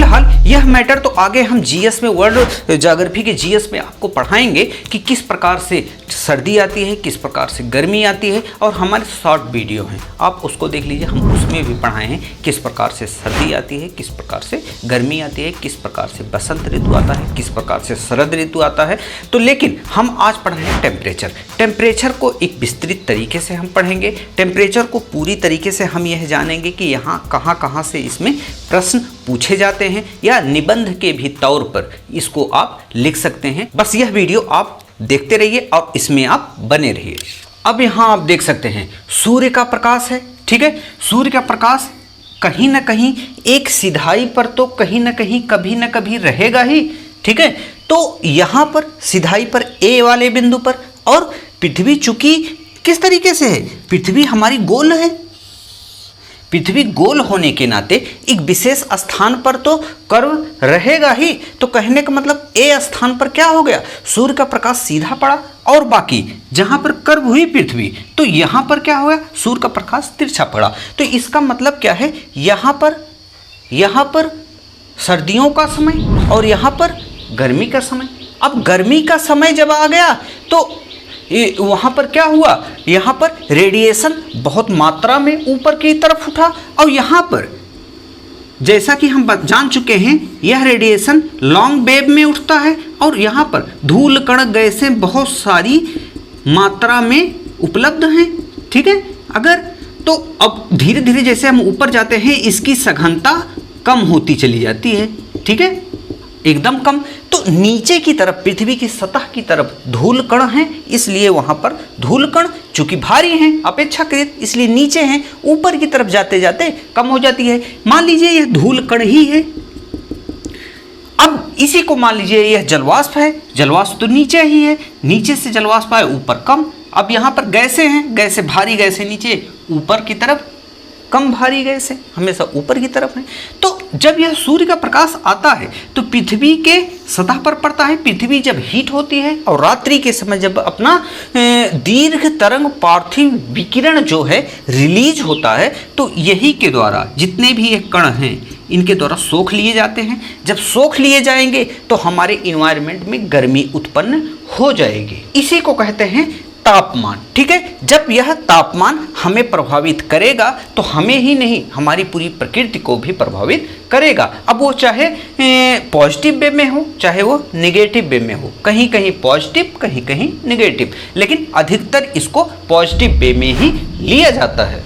फिलहाल यह मैटर तो आगे हम जीएस में, वर्ल्ड ज्योग्राफी के जीएस में आपको पढ़ाएंगे कि किस प्रकार से सर्दी आती है, किस प्रकार से गर्मी आती है, और हमारे शॉर्ट वीडियो हैं आप उसको देख लीजिए, हम उसमें भी पढ़ाए हैं किस प्रकार से सर्दी आती है, किस प्रकार से गर्मी आती है, किस प्रकार से बसंत ऋतु आता है, किस प्रकार से शरद ऋतु आता है। तो लेकिन हम आज पढ़ रहे हैं टेम्परेचर को एक विस्तृत तरीके से हम पढ़ेंगे। टेम्परेचर को पूरी तरीके से हम यह जानेंगे कि यहाँ कहाँ से इसमें प्रश्न पूछे जाते हैं, या निबंध के भी तौर पर इसको आप लिख सकते हैं। बस यह वीडियो आप देखते रहिए और इसमें आप बने रहिए। अब यहाँ आप देख सकते हैं सूर्य का प्रकाश है, ठीक है। सूर्य का प्रकाश कहीं ना कहीं एक सिधाई पर तो कहीं ना कहीं कभी ना कभी रहेगा ही, ठीक है। तो यहाँ पर सिधाई पर ए वाले बिंदु पर, और पृथ्वी चूंकि किस तरीके से है, पृथ्वी हमारी गोल है, पृथ्वी गोल होने के नाते एक विशेष स्थान पर तो कर्व रहेगा ही। तो कहने का मतलब ए स्थान पर क्या हो गया, सूर्य का प्रकाश सीधा पड़ा, और बाकी जहां पर कर्व हुई पृथ्वी तो यहां पर क्या हो गया, सूर्य का प्रकाश तिरछा पड़ा। तो इसका मतलब क्या है, यहां पर सर्दियों का समय और यहां पर गर्मी का समय। अब गर्मी का समय जब आ गया तो वहाँ पर क्या हुआ, यहाँ पर रेडिएशन बहुत मात्रा में ऊपर की तरफ उठा, और यहाँ पर जैसा कि हम जान चुके हैं यह रेडिएशन लॉन्ग वेव में उठता है, और यहाँ पर धूल कण गैसें बहुत सारी मात्रा में उपलब्ध हैं, ठीक है। अगर तो अब धीरे धीरे जैसे हम ऊपर जाते हैं इसकी सघनता कम होती चली जाती है, ठीक है, एकदम कम। तो नीचे की तरफ पृथ्वी की सतह की तरफ धूल कण हैं, इसलिए वहां पर धूल कण चूंकि भारी हैं अपेक्षाकृत, इसलिए नीचे हैं, ऊपर की तरफ जाते जाते कम हो जाती है। मान लीजिए यह धूल कण ही है, अब इसी को मान लीजिए यह जलवाष्प है, जलवाष्प तो नीचे ही है, नीचे से जलवाष्प आए ऊपर कम। अब यहाँ पर गैसें हैं, गैसें भारी गैसें नीचे, ऊपर की तरफ कम भारी गैसें हमेशा ऊपर की तरफ है। तो जब यह सूर्य का प्रकाश आता है तो पृथ्वी के सतह पर पड़ता है, पृथ्वी जब हीट होती है, और रात्रि के समय जब अपना दीर्घ तरंग पार्थिव विकिरण जो है रिलीज होता है, तो यही के द्वारा जितने भी ये कण हैं इनके द्वारा सोख लिए जाते हैं। जब सोख लिए जाएंगे तो हमारे इन्वायरमेंट में गर्मी उत्पन्न हो जाएगी, इसी को कहते हैं तापमान, ठीक है। जब यह तापमान हमें प्रभावित करेगा तो हमें ही नहीं हमारी पूरी प्रकृति को भी प्रभावित करेगा। अब वो चाहे पॉजिटिव वे में हो चाहे वो नेगेटिव वे में हो, कहीं कहीं पॉजिटिव कहीं कहीं नेगेटिव, लेकिन अधिकतर इसको पॉजिटिव वे में ही लिया जाता है।